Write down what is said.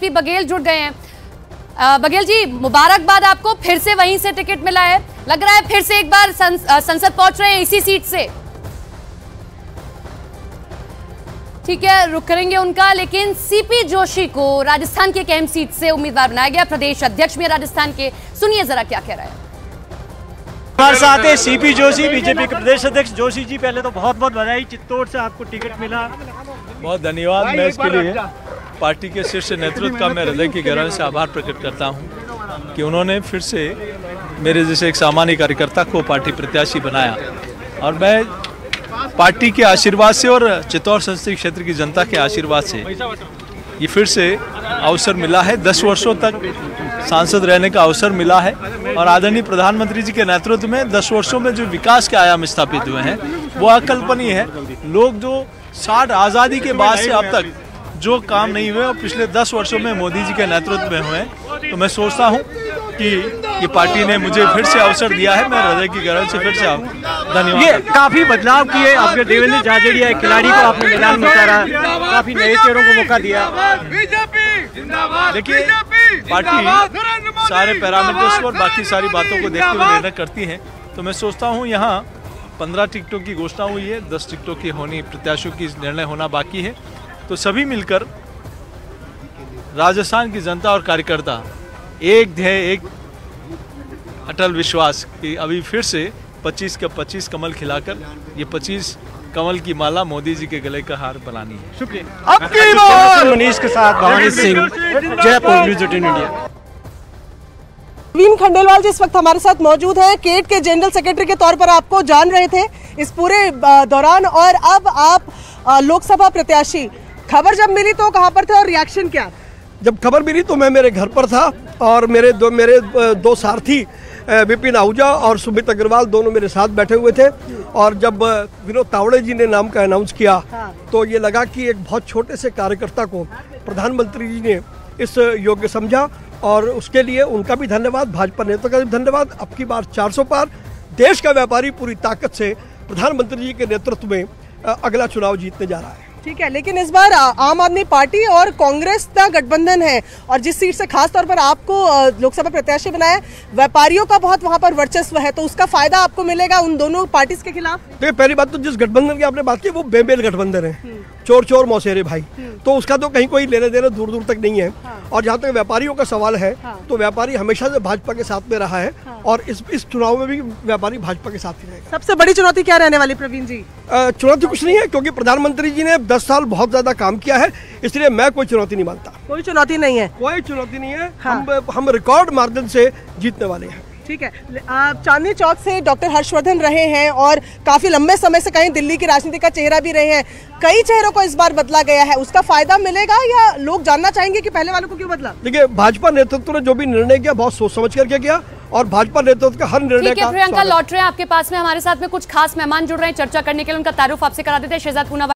CP Baghel जुड़ गए हैं। बघेल जी, मुबारकबाद आपको, फिर से वहीं से टिकट मिला है, लग रहा है फिर से एक बार संसद पहुंच रहे हैं इसी सीट से। ठीक है, रुक करेंगे उनका, लेकिन सीपी जोशी को राजस्थान की एक अहम सीट से उम्मीदवार बनाया गया, प्रदेश अध्यक्ष में राजस्थान के। सुनिए जरा क्या कह रहे हैं। हमारे साथ है सीपी जोशी, बीजेपी के प्रदेश अध्यक्ष। जोशी जी, पहले तो बहुत बहुत बधाई, चित्तौड़ से आपको टिकट मिला। बहुत धन्यवाद। मैं इसके लिए पार्टी के शीर्ष नेतृत्व का मैं हृदय की गहराई से आभार प्रकट करता हूं कि उन्होंने फिर से मेरे जैसे एक सामान्य कार्यकर्ता को पार्टी प्रत्याशी बनाया, और मैं पार्टी के आशीर्वाद से और चित्तौड़ संसदीय क्षेत्र की जनता के आशीर्वाद से ये फिर से अवसर मिला है। 10 वर्षों तक सांसद रहने का अवसर मिला है, और आदरणीय प्रधानमंत्री जी के नेतृत्व में 10 वर्षों में जो विकास के आयाम स्थापित हुए हैं वो अकल्पनीय है। लोग जो 60 आज़ादी के बाद से अब तक जो काम नहीं हुए और पिछले 10 वर्षों में मोदी जी के नेतृत्व में हुए, तो मैं सोचता हूं कि ये पार्टी ने मुझे फिर से अवसर दिया है। मैं हृदय की गहराई से फिर से धन्यवाद। ये काफी बदलाव किए आपके, देवेंद्र झाझड़िया एक खिलाड़ी को आपने मैदान में उतारा, काफी नए चेहरों को मौका दिया। देखिए, पार्टी सारे पैरामीटर्स और बाकी सारी बातों को देखते हुए निर्णय करती है, तो मैं सोचता हूँ यहाँ 15 टिकटों की घोषणा हुई है, 10 टिकटों की होनी, प्रत्याशियों की निर्णय होना बाकी है। तो सभी मिलकर राजस्थान की जनता और कार्यकर्ता एक ध्येय, एक अटल विश्वास कि अभी फिर से 25 का 25 कमल खिलाकर ये 25 कमल की माला मोदी जी के गले का हार बनानी है। शुक्रिया। मनीष के साथ भवानी सिंह, जयपुर, न्यूज़ 18 इंडिया। प्रवीण खंडेलवाल जी इस वक्त हमारे साथ मौजूद है। केट के जनरल सेक्रेटरी के तौर पर आपको जान रहे थे इस पूरे दौरान, और अब आप लोकसभा प्रत्याशी। खबर जब मिली तो कहां पर थे और रिएक्शन क्या? जब खबर मिली तो मैं मेरे घर पर था, और मेरे दो सारथी विपिन आहूजा और सुमित अग्रवाल दोनों मेरे साथ बैठे हुए थे। और जब विनोद तावड़े जी ने नाम का अनाउंस किया, तो ये लगा कि एक बहुत छोटे से कार्यकर्ता को प्रधानमंत्री जी ने इस योग्य समझा, और उसके लिए उनका भी धन्यवाद, भाजपा नेता का भी धन्यवाद। अब की बार 400 पार, देश का व्यापारी पूरी ताकत से प्रधानमंत्री जी के नेतृत्व में अगला चुनाव जीतने जा रहा है। ठीक है, लेकिन इस बार आम आदमी पार्टी और कांग्रेस का गठबंधन है, और जिस सीट से खास तौर पर आपको लोकसभा प्रत्याशी बनाया, व्यापारियों का बहुत वहां पर वर्चस्व है, तो उसका फायदा आपको मिलेगा उन दोनों पार्टीज के खिलाफ। तो पहली बात तो जिस गठबंधन की आपने बात की वो बेमेल गठबंधन है, चोर चोर मौसेरे भाई, तो उसका तो कहीं कोई लेने देने दूर दूर तक नहीं है। और जहाँ तक व्यापारियों का सवाल है, तो व्यापारी हमेशा से भाजपा के साथ में रहा है, और इस चुनाव में भी व्यापारी भाजपा के साथ ही रहेगा। सबसे बड़ी चुनौती क्या रहने वाली प्रवीण जी? चुनौती कुछ नहीं है, क्योंकि प्रधानमंत्री जी ने 10 साल बहुत ज्यादा काम किया है, इसलिए मैं कोई चुनौती नहीं मानता। कोई चुनौती नहीं है? कोई चुनौती नहीं है। हम रिकॉर्ड मार्जिन से जीतने वाले हैं। ठीक है, चांदनी चौक से डॉक्टर हर्षवर्धन रहे हैं, और काफी लंबे समय से कहीं दिल्ली की राजनीति का चेहरा भी रहे हैं। कई चेहरों को इस बार बदला गया है, उसका फायदा मिलेगा या लोग जानना चाहेंगे कि पहले वालों को क्यों बदला? देखिए, भाजपा नेतृत्व ने जो भी निर्णय किया बहुत सोच समझ करके किया, और भाजपा नेतृत्व का हर निर्णय का। प्रियंका लौट रहे हैं आपके पास में, हमारे साथ में कुछ खास मेहमान जुड़ रहे हैं चर्चा करने के लिए, उनका तारुफ आपसे करा देते हैं। शहजाद पूना